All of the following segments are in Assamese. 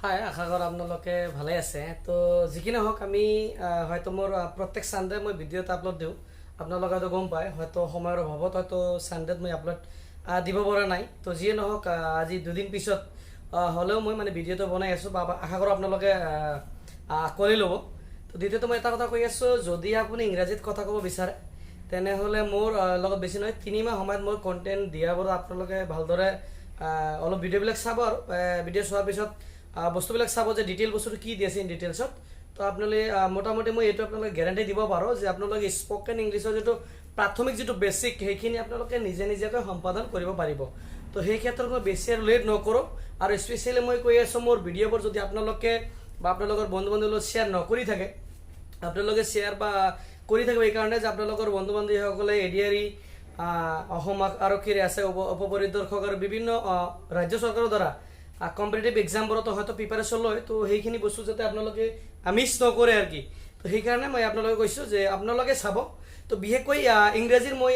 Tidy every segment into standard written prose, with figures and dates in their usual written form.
হাই, আশা কৰো আপোনালোকে ভালে আছে। তো যিকি নহওক আমি হয়তো মোৰ প্ৰত্যেক ছানডে মই ভিডিঅ' এটা আপলোড দিওঁ। আপোনালোকে হয়তো গম পায়, হয়তো সময়ৰ অভাৱত হয়তো ছানডেত মই আপলোড দিব পৰা নাই। তো যিয়ে নহওক আজি দুদিন পিছত হ'লেও মই মানে ভিডিঅ'টো বনাই আছোঁ বা আশা কৰোঁ আপোনালোকে কৰি ল'ব। তো দ্বিতীয়তে মই এটা কথা কৈ আছোঁ, যদি আপুনি ইংৰাজীত কথা ক'ব বিচাৰে তেনেহ'লে মোৰ লগত বেছি নহয় 3 মাহ সময়ত মই কণ্টেণ্ট দিয়াবোৰ আপোনালোকে ভালদৰে অলপ ভিডিঅ'বিলাক চাব আৰু ভিডিঅ' চোৱাৰ পিছত বস্তুবিলাক চাব যে ডিটেইল বস্তুটো কি দি আছে ইন ডিটেইলছত। তো আপোনালোকে মোটামুটি মই এইটো আপোনালোকে গেৰাণ্টি দিব পাৰোঁ যে আপোনালোকে স্পকেন ইংলিছৰ যিটো প্ৰাথমিক যিটো বেছিক সেইখিনি আপোনালোকে নিজে নিজাকৈ সম্পাদন কৰিব পাৰিব। তো সেই ক্ষেত্ৰত মই বেছি আৰু লেট নকৰোঁ। আৰু স্পেচিয়েলি মই কৈ আছোঁ, মোৰ ভিডিঅ'বোৰ যদি আপোনালোকে বা আপোনালোকৰ বন্ধু বান্ধৱীৰ লগত শ্বেয়াৰ নকৰি থাকে, আপোনালোকে শ্বেয়াৰ বা কৰি থাকিব এইকাৰণে যে আপোনালোকৰ বন্ধু বান্ধৱীসকলে এডিআৰই অসম আৰক্ষীৰ আছে উপপৰিদৰ্শক আৰু বিভিন্ন ৰাজ্য চৰকাৰৰ দ্বাৰা কম্পিটিটিভ এক্সামবোৰতো হয়তো প্ৰিপাৰেশ্যন লয়। তো সেইখিনি বস্তু যাতে আপোনালোকে মিছ নকৰে আৰু কি। তো সেইকাৰণে মই আপোনালোকে কৈছোঁ যে আপোনালোকে চাব। তো বিশেষকৈ ইংৰাজীৰ মই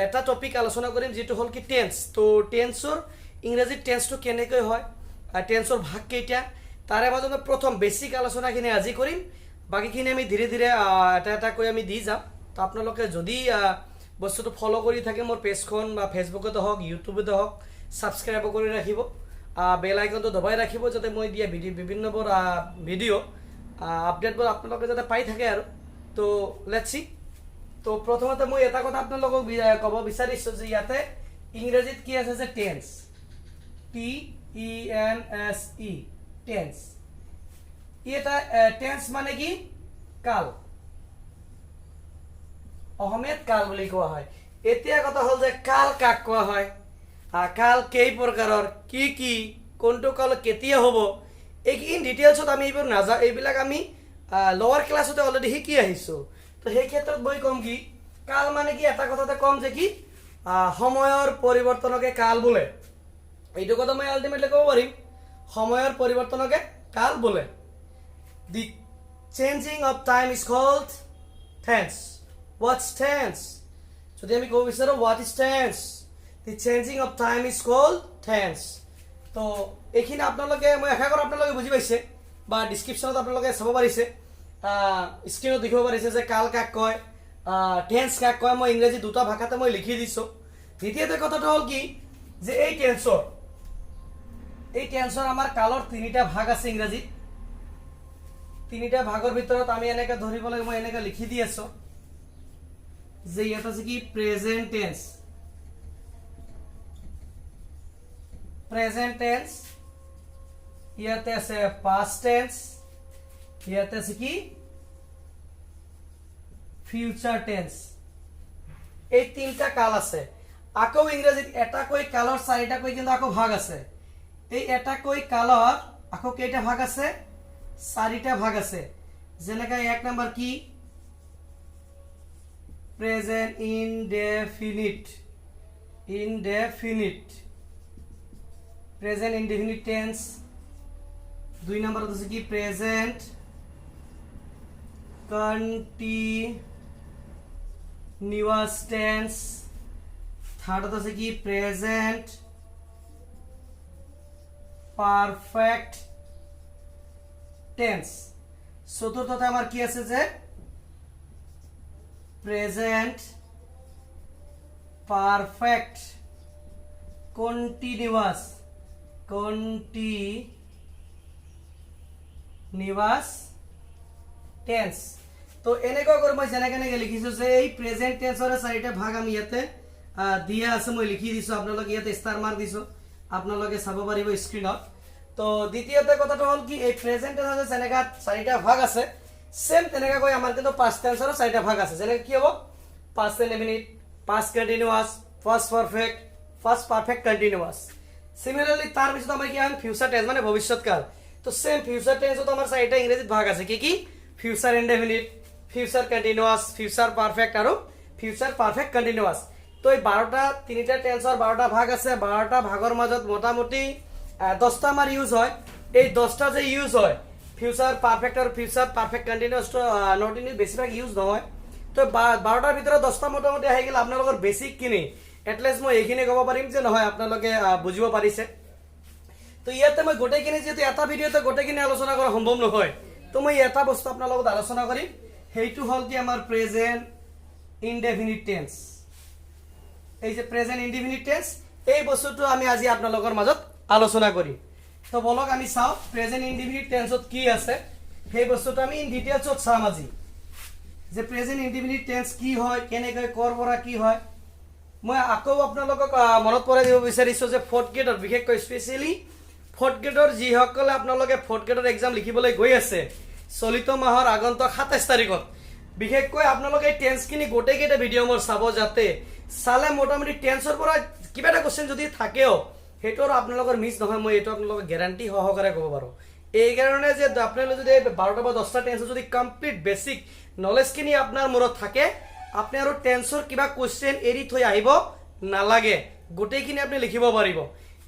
এটা টপিক আলোচনা কৰিম, যিটো হ'ল কি টেন্স। তো টেন্সৰ ইংৰাজীত টেন্সটো কেনেকৈ হয়, টেন্সৰ ভাগ কেইটা, তাৰে মাজত মই প্ৰথম বেছিক আলোচনাখিনি আজি কৰিম। বাকীখিনি আমি ধীৰে ধীৰে এটা এটাকৈ আমি দি যাম। তো আপোনালোকে যদি বস্তুটো ফ'ল' কৰি থাকে মোৰ পেজখন বা ফেচবুকতে হওক ইউটিউবতে হওক, ছাবস্ক্ৰাইব কৰি ৰাখিব, বেল আইকনটো দবাই ৰাখিব, যাতে মই দিয়া বিভিন্নবোৰ ভিডিঅ' আপডেটবোৰ আপোনালোকে যাতে পাই থাকে আৰু। তো লেটছ চি। তো প্ৰথমতে মই এটা কথা আপোনালোকক ক'ব বিচাৰিছোঁ যে ইয়াতে ইংৰাজীত কি আছে যে টেন্স, TENSE, টেন্স। ই এটা টেন্স মানে কি কাল, অসমীয়াত কাল বুলি কোৱা হয়। এতিয়া কথা হ'ল যে কাল কাক কোৱা হয়, কাল কেই প্ৰকাৰৰ, কি কি, কোনটো কাল কেতিয়া হ'ব, এই ইন ডিটেইলছত আমি এইবোৰ এইবিলাক আমি লোৱাৰ ক্লাছতে অলৰেডি শিকি আহিছোঁ। তো সেই ক্ষেত্ৰত মই ক'ম কি কাল মানে কি, এটা কথাতে ক'ম যে কি সময়ৰ পৰিৱৰ্তনকে কাল বোলে। এইটো কথা মই আল্টিমেটলি ক'ব পাৰিম, সময়ৰ পৰিৱৰ্তনকে কাল বোলে। The changing of time is called tense. What's tense? যদি আমি ক'ব বিচাৰোঁ what is tense, the changing of time is called tense. তো এইখিনি আপোনালোকে, মই আশা কৰোঁ আপোনালোকে বুজি পাইছে বা ডিছক্ৰিপশ্যনত আপোনালোকে চাব পাৰিছে, স্ক্ৰীণত দেখিব পাৰিছে যে কাল কাক কয়, টেন্স কাক কয়। মই ইংৰাজী দুটা ভাষাতে মই লিখি দিছোঁ। দ্বিতীয়তে কথাটো হ'ল কি যে এই টেন্সৰ আমাৰ কালৰ 3টা ভাগ আছে ইংৰাজীত। 3টা ভাগৰ ভিতৰত আমি এনেকৈ ধৰিব লাগে, মই এনেকৈ লিখি দি আছোঁ যে ইয়াত আছে কি প্ৰেজেন্ট টেন্স, প্ৰেজেন্ট টেন্স, ইয়াতে আছে পাষ্ট টেন্স, ইয়াতে আছে কি ফিউচাৰ টেন্স। এই 3টা কাল আছে। আকৌ ইংৰাজীত এটাকৈ কালৰ 4টাকৈ কিন্তু আকৌ ভাগ আছে। এই এটাকৈ কালৰ আকৌ কেইটা ভাগ আছে? 4টা ভাগ আছে। যেনেকৈ 1 নম্বৰ কি present indefinite, present indefinite tense. 2 নম্বৰত আছে কি প্ৰেজেন্ট কন্টিনিউয়াস টেন্স। থাৰ্ডত আছে কি প্ৰেজেন্ট পাৰফেক্ট টেন্স। চতুৰ্থতে আমাৰ কি আছে যে প্ৰেজেন্ট পাৰফেক্ট কন্টিনিউয়াস টেন্স। তো এনেকৈ কৰি মই যেনেকৈ লিখিছোঁ যে এই প্ৰেজেন্ট টেন্সৰ 4টা ভাগ আমি ইয়াতে দিয়া আছে, মই লিখি দিছোঁ। আপোনালোকে ইয়াতে ষ্টাৰ মাৰ্ক দিছোঁ, আপোনালোকে চাব পাৰিব স্ক্ৰীণত। তো দ্বিতীয়তে কথাটো হ'ল কি এই প্ৰেজেন্ট টেন্সৰ যেনেকৈ 4টা ভাগ আছে, সেম তেনেকৈ আমাৰ কিন্তু পাষ্ট টেন্সৰো 4টা ভাগ আছে। যেনেকৈ কি হ'ব past indefinite, past continuous, first perfect, first perfect continuous. Similarly তাৰপিছত আমাৰ কি হয় ফিউচাৰ টেন্স মানে ভৱিষ্যৎকাল। তো সেম ফিউচাৰ টেন্সত আমাৰ 4টা ইংৰাজীত ভাগ আছে, কি কি future indefinite, future continuous, future perfect আৰু ফিউচাৰ পাৰফেক্ট কণ্টিনিউয়াছ। তো এই 3টা টেন্সৰ 12টা ভাগ আছে। 12টা ভাগৰ মাজত মোটামুটি 10টা আমাৰ ইউজ হয়। এই 10টা যে ইউজ হয় ফিউচাৰ পাৰফেক্ট আৰু ফিউচাৰ পাৰফেক্ট কণ্টিনিউয়াছটো নট ইন বেছিভাগ ইউজ নহয়। তো 12টাৰ ভিতৰত 10টা মোটামুটি আহি গ'ল আপোনালোকৰ বেছিকখিনি। এটলিষ্ট মই এইখিনি ক'ব পাৰিম যে নহয় আপোনালোকে বুজিব পাৰিছে। তো ইয়াতে মই গোটেইখিনি যেহেতু এটা ভিডিওতে গোটেইখিনি আলোচনা কৰা সম্ভৱ নহয়, তো মই এটা বস্তু আপোনাৰ লগত আলোচনা কৰিম, সেইটো হ'ল কি আমাৰ প্ৰেজেন্ট ইনডেফিনিট টেন্স। এই যে প্ৰেজেন্ট ইনডেফিনিট টেন্স, এই বস্তুটো আমি আজি আপোনালোকৰ মাজত আলোচনা কৰিম। তো বলক আমি চাওঁ প্ৰেজেন্ট ইনডেফিনিট টেন্সত কি আছে, সেই বস্তুটো আমি ইন ডিটেইলছত চাম আজি, যে প্ৰেজেন্ট ইনডেফিনিট টেন্স কি হয়, কেনেকৈ কৰ পৰা কি হয়। মই আকৌ আপোনালোকক মনত পেলাই দিব বিচাৰিছোঁ যে ফৰ্থ গ্ৰেডৰ, বিশেষকৈ স্পেচিয়েলি ফৰ্থ গ্ৰেডৰ যিসকলে আপোনালোকে ফৰ্থ গ্ৰেডৰ এক্সাম লিখিবলৈ গৈ আছে চলিত মাহৰ আগন্তুক 27 তাৰিখত, বিশেষকৈ আপোনালোকে এই টেন্সখিনি গোটেইকেইটা ভিডিঅ' মোৰ চাব, যাতে চালে মোটামুটি টেন্সৰ পৰা কিবা এটা কুৱেশ্যন যদি থাকেও সেইটো আৰু আপোনালোকৰ মিছ নহয়, মই এইটো আপোনালোকক গেৰাণ্টি সহকাৰে ক'ব পাৰোঁ। এইকাৰণে যে আপোনালোকে যদি 12টা বা 10টা টেন্সৰ যদি কমপ্লিট বেছিক নলেজখিনি আপোনাৰ মূৰত থাকে, আপুনি আৰু টেন্সৰ কিবা কুৱেশ্যন এৰি থৈ আহিব নালাগে, গোটেইখিনি আপুনি লিখিব পাৰিব।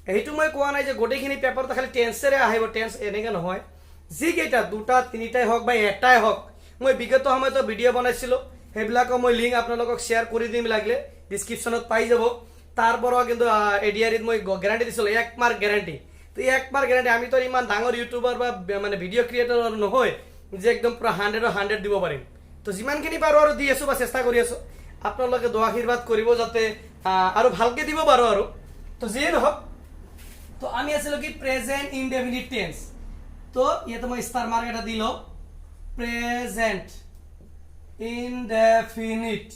সেইটো মই কোৱা নাই যে গোটেইখিনি পেপাৰতে খালি টেন্সেৰে আহিব, টেন্স এনেকৈ নহয়। যিকেইটা 2টা 3টাই হওক বা এটাই হওক, মই বিগত সময়তো ভিডিঅ' বনাইছিলোঁ, সেইবিলাকৰ মই লিংক আপোনালোকক শ্বেয়াৰ কৰি দিম, লাগিলে ডিছক্ৰিপশ্যনত পাই যাব। তাৰ পৰাও কিন্তু এডিআৰিত মই গেৰাণ্টি দিছিলোঁ 1 মাৰ্ক গেৰাণ্টি। তো 1 মাৰ্ক গেৰাণ্টি, আমিতো ইমান ডাঙৰ ইউটিউবাৰ বা মানে ভিডিঅ' ক্ৰিয়েটৰ নহয় যে একদম পূৰা 100 দিব পাৰিম। তো যিমানখিনি পাৰোঁ আৰু দি আছোঁ বা চেষ্টা কৰি আছোঁ, আপোনালোকে দোৱা আশীৰ্বাদ কৰিব যাতে আৰু ভালকৈ দিব পাৰোঁ আৰু। তো যিয়ে নহওক, তো আমি আছিলোঁ কি প্ৰেজেন্ট ইনডেফিনিট টেন্স। তো ইয়াতে মই ষ্টাৰ মাৰ্ক এটা দি লওঁ, প্ৰেজেন্ট ইনডেফিনিট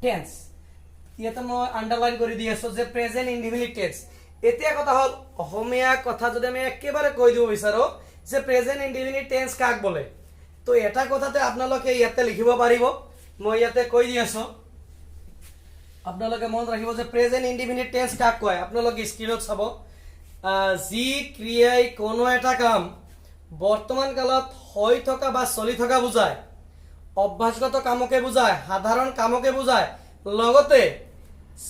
টেন্স, ইয়াতে মই আন্ডাৰলাইন কৰি দি আছোঁ যে প্ৰেজেন্ট ইনডেফিনিট টেন্স। এতিয়া কথা হ'ল, অসমীয়া কথা যদি আমি একেবাৰে কৈ দিব বিচাৰোঁ যে প্ৰেজেন্ট ইনডেফিনিট টেন্স কাক বোলে, তো এটা কথাতে আপোনালোকে ইয়াতে লিখিব পাৰিব, মই ইয়াতে কৈ দি আছোঁ। আপোনালোকে মনত ৰাখিব যে প্ৰেজেন্ট ইনডেফিনিট টেন্স কাক কয়। আপোনালোকে স্ক্ৰীনত চাব, যি ক্ৰিয়াই কোনো এটা কাম বৰ্তমান কালত হৈ থকা বা চলি থকা বুজায়, অভ্যাসগত কামকে বুজায়, সাধাৰণ কামকে বুজায়, লগতে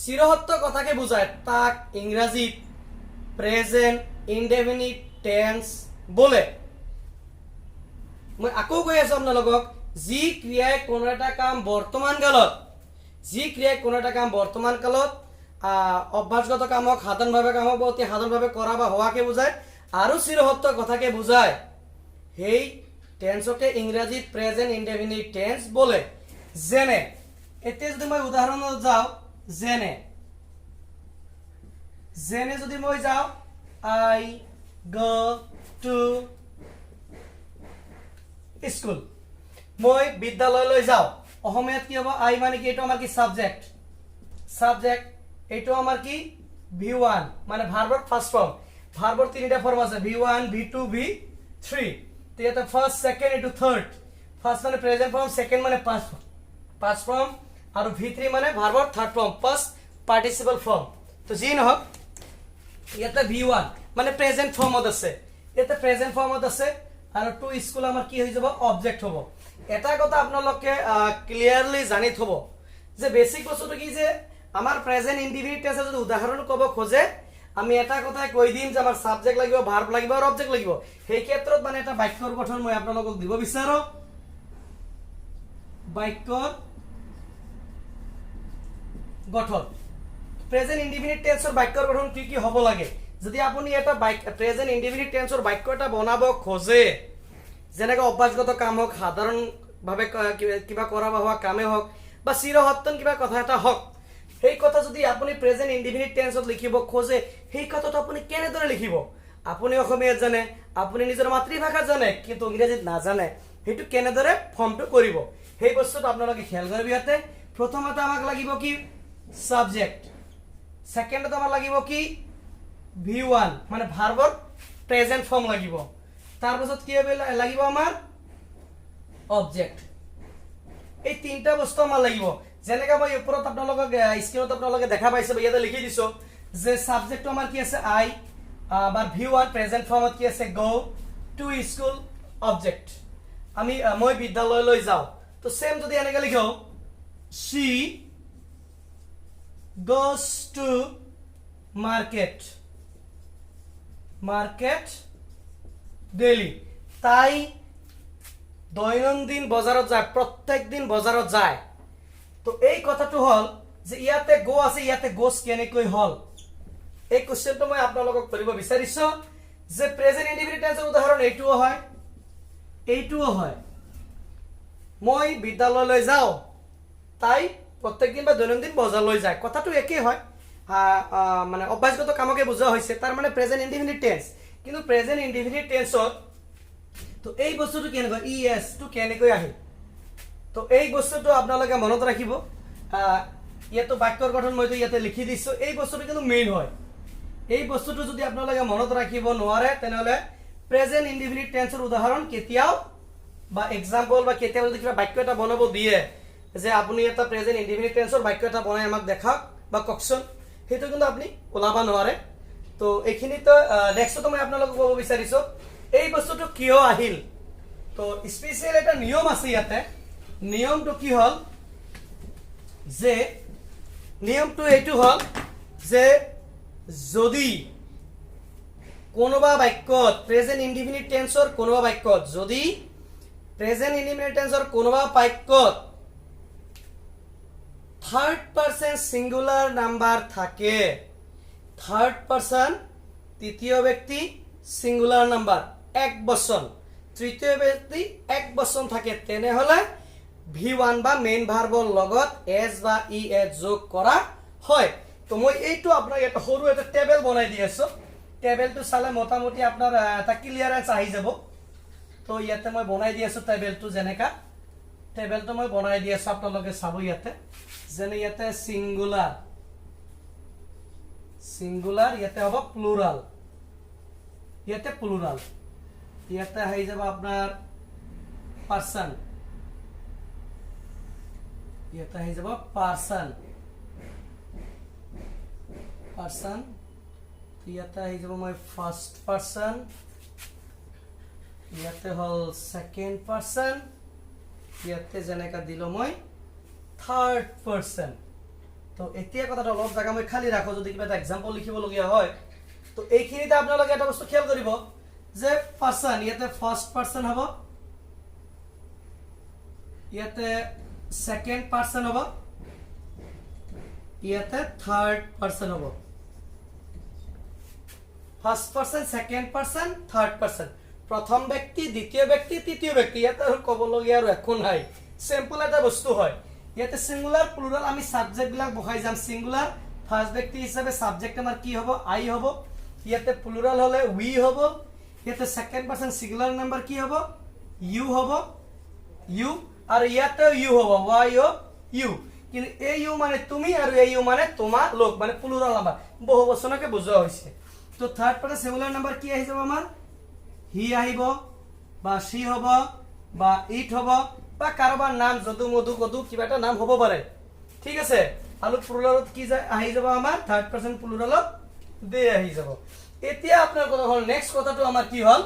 চিৰসত্য কথাকে বুজায়, তাক ইংৰাজীত প্ৰেজেন্ট ইনডেফিনিট টেন্স বোলে। মই আকৌ কৈ আছোঁ আপোনালোকক, যি ক্ৰিয়াই কোনো এটা কাম বৰ্তমান কালত, অভ্যাসগত কামক, সাধাৰণভাৱে কামক বা অতি সাধাৰণভাৱে কৰা বা হোৱাকে বুজায় আৰু চিৰসত্য কথাকে বুজায়, সেই টেন্সকে ইংৰাজীত প্ৰেজেন্ট ইনডেফিনিট টেন্স বোলে। যেনে এতিয়া যদি মই উদাহৰণত যাওঁ, যেনে যদি মই যাওঁ, আই গো টু স্কুল, মই বিদ্যালয়লৈ যাওঁ। অসমীয়াত কি হ'ব, আই মানে কি, এইটো আমাৰ কি সাবজেক্ট, এইটো আমাৰ কি V1 মানে ভাৰ্বৰ ফাৰ্ষ্ট ফৰ্ম। ভাৰ্বৰ 3টা ফৰ্ম আছে, V1 V2 V3। তো ইয়াতে ফাৰ্ষ্ট, সেকেন্ড, এইটো থাৰ্ড। ফাৰ্ষ্ট মানে প্ৰেজেন্ট ফৰ্ম, সেকেন্ড মানে পাষ্ট ফৰ্ম, আৰু V3 মানে ভাৰ্বৰ third form, past participle form. তো যি নহওক, ইয়াতে V1 মানে প্ৰেজেন্ট ফৰ্মত আছে, ইয়াতে প্ৰেজেন্ট ফৰ্মত আছে, আৰু টু স্কুল আমাৰ কি হৈ যাব, অবজেক্ট হ'ব। এটা কথা আপোনালোকে ক্লিয়াৰলি জানি থব যে বেসিক বস্তুটো কি, যে আমাৰ প্ৰেজেন্ট ইনডিফিনিট টেন্সৰ যদি উদাহৰণ ক'ব খোজে, আমি এটা কথাই কৈ দিম যে আমাৰ সাবজেক্ট লাগিব, ভাৰ্ব লাগিব আৰু অবজেক্ট লাগিব। সেই ক্ষেত্ৰত মানে এটা বাক্যৰ গঠন মই আপোনালোকক দিব বিচাৰোঁ। বাক্যৰ গঠন, প্ৰেজেন্ট ইনডিফিনিট টেন্সৰ বাক্যৰ গঠন কি কি হ'ব লাগে। যদি আপুনি এটা প্ৰেজেন্ট ইনডিফিনিট টেন্সৰ বাক্য এটা বনাব খোজে, যেনেকৈ অভ্যাসগত কাম হওক, সাধাৰণভাৱে কিবা কৰা বা হোৱা কামে হওক, বা চিৰসত্তন কিবা কথা এটা হওক, সেই কথা যদি আপুনি প্ৰেজেন্ট ইনডিফিনিট টেন্সত লিখিব খোজে, সেই কথাটো আপুনি কেনেদৰে লিখিব। আপুনি অসমীয়াত জানে, আপুনি নিজৰ মাতৃভাষাত জানে, কিন্তু ইংৰাজীত নাজানে, সেইটো কেনেদৰে ফৰ্মটো কৰিব, সেই বস্তুটো আপোনালোকে খেয়াল কৰিব। ইয়াতে প্ৰথমতে আমাক লাগিব কি, সাবজেক্ট। সেকেন্ডত আমাৰ লাগিব কি, V1 মানে ভাৰ্বৰ প্ৰেজেন্ট ফৰ্ম লাগিব। তাৰপাছত কি লাগিব আমাৰ, অবজেক্ট। এই 3টা বস্তু আমাৰ লাগিব। যেনেকৈ মই ওপৰত আপোনালোকক স্ক্ৰীনত আপোনালোকে দেখা পাইছে, ইয়াতে লিখি দিছোঁ যে সাবজেক্টটো আমাৰ কি আছে, আই, বা V1 প্ৰেজেন্ট ফৰ্মত কি আছে, গো টু স্কুল, অবজেক্ট। মই বিদ্যালয়লৈ যাওঁ, তো সেম যদি এনেকৈ লিখো, she goes to market daily, তাই দৈনন্দিন বজাৰত যায়, প্ৰত্যেক দিন বজাৰত যায়। তো এই কথাটো হ'ল যে ইয়াতে গো আছে ইয়াতে গোস কেনেকৈ হল এই কোশ্চেনটো মই আপোনালোকক কৰিব বিচাৰিছো যে প্ৰেজেন্ট ইনডিফিনিট টেন্সৰ উদাহৰণ এইটোও হয় মই বিদ্যালয়লৈ যাও তাই প্ৰত্যেক দিন বা দৈনন্দিন বজাৰলৈ যায় কথাটো একেই হয় মানে অভ্যাসগত কামকে বুজোৱা হৈছে তাৰ মানে প্ৰেজেন্ট ইনডিফিনিট টেন্স কিন্তু প্ৰেজেন্ট ইনডিফিনিট টেন্সত তো এই বস্তুটো কেনেকৈ ইএস টো কেনেকৈ আহে তো এই বস্তুটো আপোনালোকে মনত ৰাখিব ইয়াতো বাক্যৰ গঠন মইতো ইয়াতে লিখি দিছো এই বস্তুটো কিন্তু মেইন হয় এই বস্তুটো যদি আপোনালোকে মনত ৰাখিব নোৱাৰে তেনেহলে প্ৰেজেন্ট ইনডিফিনিট টেন্সৰ উদাহৰণ কেতিয়াও বা এক্সাম্পল বা কেতিয়াও যদি কিবা বাক্য এটা বনাব দিয়ে যে আপুনি এটা প্ৰেজেন্ট ইনডিফিনিট টেন্সৰ বাক্য এটা বনাই আমাক দেখাওক বা কওকচোন সেইটো কিন্তু আপুনি ওলাব নোৱাৰে তো এইখিনিতো নেক্সটটো মই আপোনালোকক ক'ব বিচাৰিছো এই বস্তুটো কিয় আহিল তো স্পেশাল এটা নিয়ম আছে ইয়াতে নিয়মটো কি হল যে নিয়মটো এইটো হল যে যদি কোনোবা বাক্যত প্ৰেজেন্ট ইনডিফিনিট টেন্সৰ কোনোবা বাক্যত যদি প্ৰেজেন্ট ইনডিফিনিট টেন্সৰ কোনোবা বাক্যত থার্ড পারসন সিঙ্গুলার নাম্বার থাকে থার্ড পারসন তৃতীয় ব্যক্তি সিঙ্গুলার নাম্বার এক বচন তৃতীয় ব্যক্তি এক বচন থাকে তেনেহলে V1 বা মেইন ভাৰ্বৰ লগত এস বা ইএস যোগ কৰা হয় তো মই এইটো আপোনাক এটা সৰু এটা টেবল বনাই দি আছো টেবলটো চালে মোটামুটি আপোনাৰ এটা ক্লিয়াৰেন্স আহি যাব তো ইয়াতে মই বনাই দি আছো টেবলটো যেনেকা টেবলটো মই বনাই দি আছো আপোনালোকে চাব ইয়াতে যেনে ইয়াতে সিঙ্গুলার ইয়াতে হ'ব প্লুরাল ইয়াতে আহি যাব আপোনাৰ পারসন ইয়াতে আহি যাব পারসন ইয়াতে আহি যাব মই ফার্স্ট পারসন ইয়াতে হল সেকেন্ড পারসন ইয়াতে যেনেকা দিলো মই থার্ড পারসন তো এতিয়া কথাটা অলপ জায়গা মই খালি রাখো যদি কিবা এটা এক্সাম্পল লিখিব লগিয়া হয় তো এইখিনিতে আপোনালোকে এটা বস্তু খেয়াল কৰিব যে পারসন ইয়াতে ফার্স্ট পারসন হ'ব ইয়াতে সেকেন্ড পারসন হ'ব ইয়াতে থার্ড পারসন হ'ব first person second person third person প্রথম ব্যক্তি দ্বিতীয় ব্যক্তি তৃতীয় ব্যক্তি ইয়াতে ক'ব লগিয়া আৰু একো নাই সিম্পল এটা বস্তু হয় ইয়াতে সিঙ্গুলার প্লুরাল আমি সাবজেক্ট বিলাক বহাই যাম সিঙ্গুলার ফার্স্ট ব্যক্তি হিসাবে সাবজেক্ট আমাৰ কি হ'ব আই হ'ব ইয়াতে প্লুরাল হলে উই হ'ব ইয়াতে সেকেন্ড পারসন সিঙ্গুলার নাম্বার কি হ'ব ইউ হ'ব ইউ আৰু ইয়াতে ইউ হ'ব ওয়াই ও ইউ কিন্তু এই ইউ মানে তুমি আৰু এই ইউ মানে তোমা লোক মানে প্লুৰাল নাম্বাৰ বহুবচনকে বুজোৱা হৈছে তো থাৰ্ড পাৰসন সিঙ্গুলাৰ নাম্বাৰ কি আহি যাব আমাৰ হি আহিব বা সি হ'ব বা ইট হ'ব বা কাৰোবাৰ নাম যদু মধু কদু কিবা এটা নাম হ'ব পাৰে ঠিক আছে আৰু প্লুৰালত কি যায় আহি যাব আমাৰ থাৰ্ড পাৰসন প্লুৰালত দে আহি যাব এতিয়া আপোনাৰ কথা হল নেক্সট কথাটো আমাৰ কি হল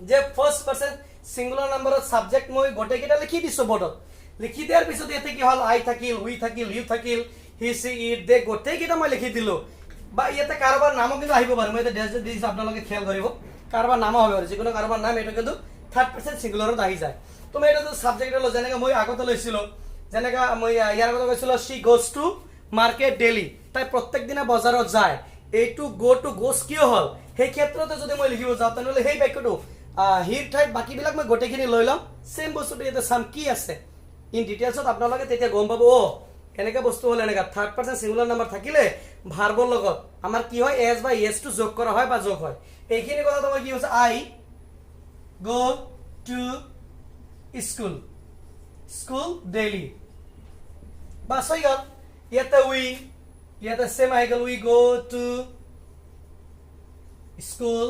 যে ফাৰ্স্ট পাৰসন সিঙ্গুলাৰ নাম্বাৰত সাবজেক্ট মই গোটে কেটা লিখি দিছো বৰ্ডত লিখি দিয়াৰ পিছত এতে কি হল আই থাকিল উই থাকিল ইউ থাকিল হি সি ইট দে গোটে কেটা মই লিখি দিলো বা ইয়াতে কাৰোবাৰ নামও কিন্তু আহিব পাৰে মই এটা ডেছ দিছো আপোনালোকে খেয়াল কৰিব কাৰোবাৰ নাম হ'ব পাৰে যিকোনো কাৰোবাৰ নাম এটা কিন্তু থাৰ্ড পাৰসন সিঙ্গুলাৰত আহি যায় তুমি এটা তো সাবজেক্ট হলো যেনেকা মই আগতে লৈছিলো যেনেকা মই ইয়াৰ কথা কৈছিলো she goes to market daily তাই প্ৰত্যেক দিনা বজাৰত যায় এইটো go to goes কিয় হল সেই ক্ষেত্ৰতে যদি মই লিখিব যাওঁ তেনেহলে সেই বাক্যটো হিৰ ঠাইত বাকিবিলাক মই গোটেইখিনি লৈ লম সেম বস্তুটো ইয়াতে সাম কি আছে ইন ডিটেইলছত আপোনালোকে তেতিয়া গম পাব ও এনেকা বস্তু হল এনেকা থার্ড পারসন সিঙ্গুলার নাম্বার থাকিলে ভাৰ্বৰ লগত আমাৰ কি হয় এস বা ইএস টো যোগ কৰা হয় বা যোগ হয় এইখিনি কথা মই কি হৈছে আই go to school daily bas হৈ গল ইয়াতে উই ইয়াতে সেম আহি গল উই go to school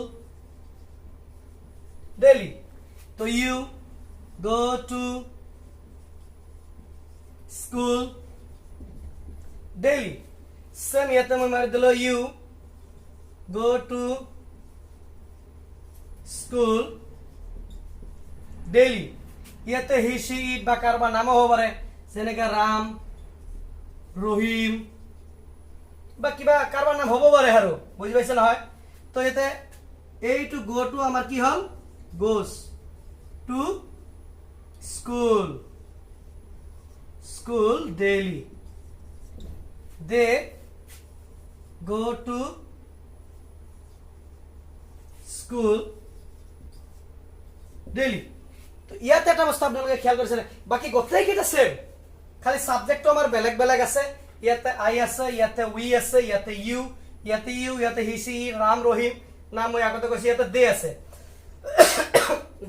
daily তো you go to school daily same ইয়াতে মই মাৰি দিলো you go to school daily ইয়াতে হি সি ইট বা কাৰোবাৰ নাম হ'ব পাৰে যেনেকা ৰাম ৰহিম বা কিবা কাৰোবাৰ নাম হ'ব পাৰে আৰু বুজি পাইছে নহয় তো ইয়াতে এই টু গো টু আমাৰ কি হল goes to school daily they go to school daily. তো ইয়াতে এটা বস্তু আপোনালোকে খেয়াল কৰিছে বাকি গোটেইকেইটা সেম, খালি সাবজেক্টটো আমাৰ বেলেগ বেলেগ আছে। ইয়াতে আই আছে, ইয়াতে উই আছে, ইয়াতে ইউ, ইয়াতে হি সি ৰাম ৰহিম না মই আগতে কৈছো ইয়াতে দে আছে।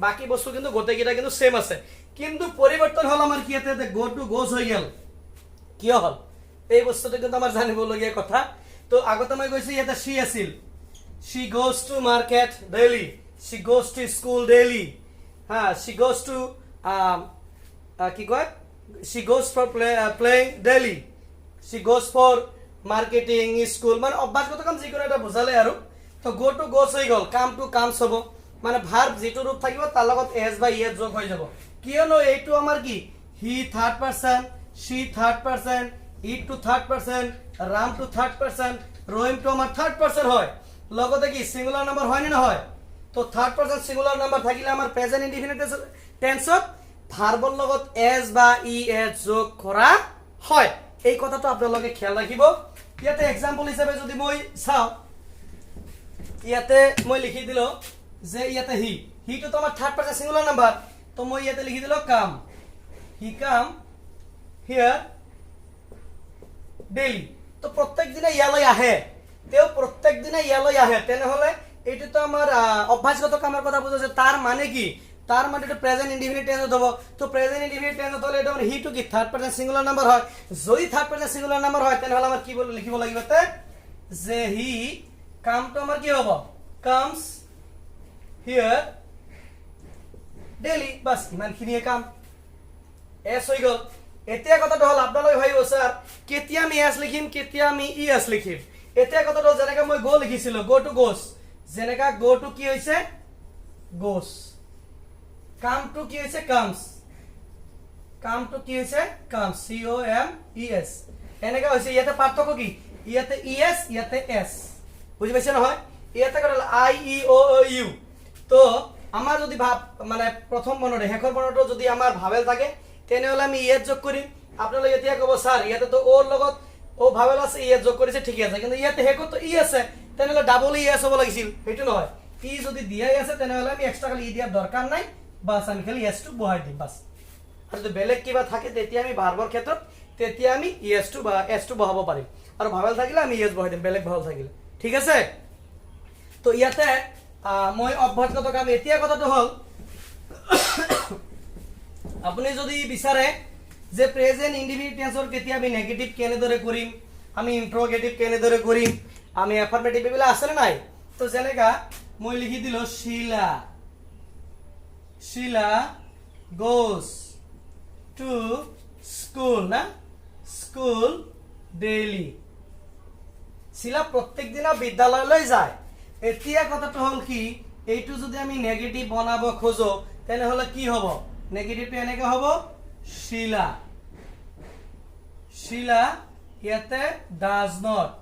বাকি বস্তু কিন্তু গোটেইকেইটা কিন্তু সেম আছে, কিন্তু পৰিৱৰ্তন হল আমাৰ কি ইয়াতে গো টু গোজ হৈ গেল। কিয় হল এই বস্তুটো কিন্তু আমাৰ জানিবলগীয়া কথা। তো আগতে মই কৈছো ইয়াতে সি আছিল, she goes to market daily, she goes to school daily, she goes to কি কয় she goes for playing daily, she goes for marketing school, মানে অভ্যাসগত কাম যিকোনো এটা বুজালে আৰু। তো go to goes হৈ গল, কাম টু কামস হ'ব, মানে ভার্ব যেটো ৰূপ থাকিব তাৰ লগত এস বা ইএস যোগ হৈ যাব। কিয়নো এইটো আমাৰ কি he third person, she third person, it too third person, Ram too third person, Rahim too আমাৰ থাৰ্ড পাৰসন হয়। লগতে কি সিঙ্গুলাৰ নাম্বাৰ হয় না নহয়? তো থাৰ্ড পাৰসন সিঙ্গুলাৰ নাম্বাৰ থাকিলে আমাৰ প্ৰেজেন্ট ইনডিফিনিট টেন্সত ভাৰ্বৰ লগত এস বা ইএস যোগ কৰা হয়। এই কথাটো আপোনালোকে খেয়াল ৰাখিব। ইয়াতে এক্সাম্পল হিচাপে যদি মই চাও, ইয়াতে মই লিখি দিলো যে ইয়াতে হিটো তো আমাৰ থার্ড পারসন সিঙ্গুলার নাম্বার, তো মই ইয়াতে লিখি দিলো কাম, হি কাম হিয়ার ডেইলি। তো প্রত্যেক দিনে ইয়ালৈ আহে, তেও প্রত্যেক দিনে ইয়ালৈ আহে, তেনেহলে এইটো তো আমাৰ অভ্যাসগত কামৰ কথা বুজাইছে। তার মানে কি, তার মানে এটা প্রেজেন্ট ইনডিফিনিট টেন্সত হ'ব। তো প্রেজেন্ট ইনডিফিনিট টেন্সত হলে এটা হিটো কি থার্ড পারসন সিঙ্গুলার নাম্বার হয়। যদি থার্ড পারসন সিঙ্গুলার নাম্বার হয় তেনেহলে আমাৰ কি লিখিব লাগিব তে যে হি কামটো আমাৰ কি হ'ব, কামস হিয়ার ডেইলি। বাস ইমানখিনিয়ে কাম, এস হৈ গল। এতিয়া কথাটো হল আপোনালোকে ভাবিব স্যার কেতিয়া আমি এস লিখিম, কেতিয়া আমি ইএস লিখিম। এতিয়া কথাটো হল যেনেকা মই গো লিখিছিলো, গো টু গোস, যেনেকা গো টু কি হৈছে গোস, কাম টু কি হৈছে কামস, কাম টু কি হৈছে কামস, সি ও এম ই এস এনেকা হৈছে। ইয়াতে পাৰ্থক্য কি, ইয়াতে ইএস ইয়াতে এস, বুজি পাইছে নহয়? ইয়াতে কথা আই ই ও ইউ। তো আমাৰ যদি ভাব মানে প্ৰথম বৰ্ণটো শেষৰ বৰ্ণটো যদি আমাৰ ভাৱেল থাকে তেনেহলে আমি ইএস যোগ কৰিম। আপোনালোকে এতিয়া ক'ব স্যাৰ ইয়াতে তো ওৰ লগত ও ভাৱেল আছে, ইএস যোগ কৰিছে ঠিকই আছে, কিন্তু ইয়াতে শেষত তো ই আছে, তেনেহলে ডাবল ইএস হ'ব লাগিছিল, সেইটো নহয়। ই যদি দিয়াই আছে তেনেহলে আমি এক্সট্রা খালি ই দিয়াৰ দৰকাৰ নাই, বাস আমি খালি এস টো বহাই দিম বাস। আৰু যদি বেলেগ কিবা থাকে তেতিয়া আমি ভাৰ্বৰ ক্ষেত্ৰত তেতিয়া আমি ইএস টো বা এস টো বহাব পাৰিম, আৰু ভাৱেল থাকিলে আমি ইএস বহাই দিম, বেলেগ ভাৱেল থাকিলে, ঠিক আছে। তো ইয়াতে মই অভ্যাসগত কাম। এতিয়া কথাটো হল আপুনি যদি বিচাৰে যে প্ৰেজেন্ট ইনডিফিনিট টেন্সৰ কেতিয়া আমি নেগেটিভ কেনেদৰে কৰিম, আমি ইন্ট্ৰোগেটিভ কেনেদৰে কৰিম, আমি এফার্মেটিভ এবিলা আছে না নাই। তো যেনেকা মই লিখি দিলো শিলা, শিলা গোস টু স্কুল না, স্কুল ডেইলি। শিলা প্রত্যেক দিনা বিদ্যালয়লৈ যায়। এতিয়া কথাটো হল কি, এইটো যদি আমি নেগেটিভ বনাব খোজো তেনেহলে কি হ'ব, নেগেটিভটো এনেকে হ'ব শিলা, শিলা ইয়াতে ডাজ নট,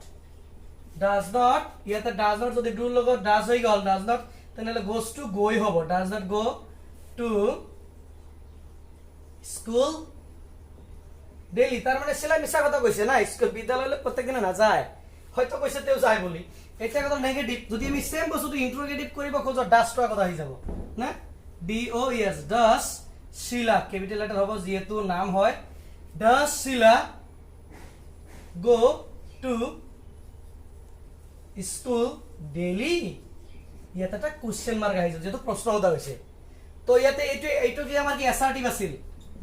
ডাজ নট ইয়াতে ডাজ নট যদি ডুৰ লগত ডাজ হৈ গল, ডাজ নট তেনেহলে গোজ টু গৈ হ'ব, does not go to school daily. তার মানে শিলা মিছা কথা কৈছে না, স্কুল বিদ্যালয়লৈ প্রত্যেক দিনে নাযায়, হয়তো কৈছে তেও যায় বুলি। এতিয়া কথা নেগেটিভ, যদি আমি সেম বস্তুটো ইন্ট্ৰোগেটিভ কৰিব খোজো ডাজটো আগত আহি যাব না, ডি ও এস ডাজ শিলা, ক্যাপিটাল লেটার হ'ব যেহেতু নাম হয়। Does Shila go to school daily, ইয়াতে এটা কোশ্চেন মার্ক আহিছে যেহেতু প্রশ্ন সোধা হৈছে। তো ইয়াতে এইটো কি আমাৰ কি অ্যাসাৰ্টিভ আছিল,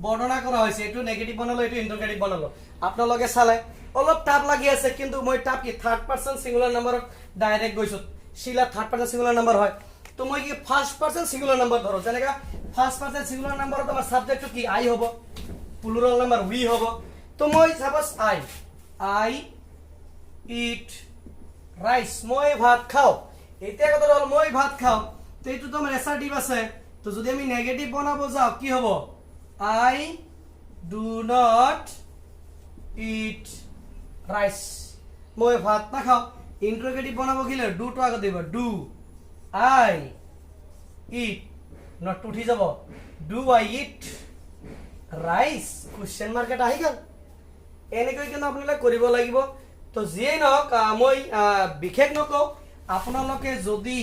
বৰ্ণনা কৰা হৈছে, এইটো নেগেটিভ বনালো, এইটো ইন্ট্ৰোগেটিভ বনালো। আপোনালোকে চালে অলপ টাপ লাগি আছে, কিন্তু মই টাপ কি থার্ড পারসন সিঙ্গুলার নাম্বারত ডাইরেক্ট গৈছো। শিলা থার্ড পারসন সিঙ্গুলার নাম্বার হয়, তো মই কি ফার্স্ট পারসন সিঙ্গুলার নাম্বার ধৰো, যেনেকা ফাৰ্স্ট পাৰসন সিঙ্গুলাৰ নাম্বাৰত আমাৰ সাবজেক্টটো কি আই হ'ব, প্লুরাল নাম্বার উই হ'ব। তো মই সাপোজ আই ইট রাইস, মই ভাত খাও। এতিয়া কথা হল মই ভাত খাও, তো এইটো তো আমাৰ অ্যাসার্টিভ আছে। তো যদি আমি নেগেটিভ বনাব যাও কি হ'ব, আই ডু নট ইট রাইস, মই ভাত নাখাও। ইন্ট্ৰোগেটিভ বনাব গেলে ডু টো আগত দিব, ডু আই ইট, নট উঠি যাব, do I eat rice, question mark এটা আহি গেল। এনেকৈ কিন্তু আপোনালোকে কৰিব লাগিব তো যিয়েই নহওক মই বিশেষ নকওঁ আপোনালোকে যদি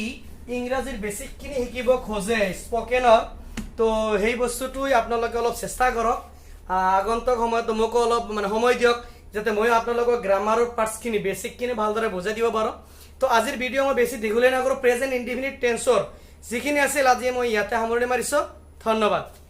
ইংৰাজীৰ বেছিকখিনি শিকিব খোজে স্পকেনৰ তো সেই বস্তুটোই আপোনালোকে অলপ চেষ্টা কৰক আগন্তুক সময়ত মোকো অলপ মানে সময় দিয়ক যাতে মই আপোনালোকক গ্ৰামাৰৰ পাৰ্টছখিনি বেছিকখিনি ভালদৰে বুজাই দিব পাৰোঁ তো আজিৰ ভিডিঅ' মই বেছি দীঘলীয়া নকৰোঁ প্ৰেজেণ্ট ইনডিফিনিট টেন্সৰ যিখিনি আছিল আজি মই ইয়াতে সামৰণি মাৰিছোঁ ধন্যবাদ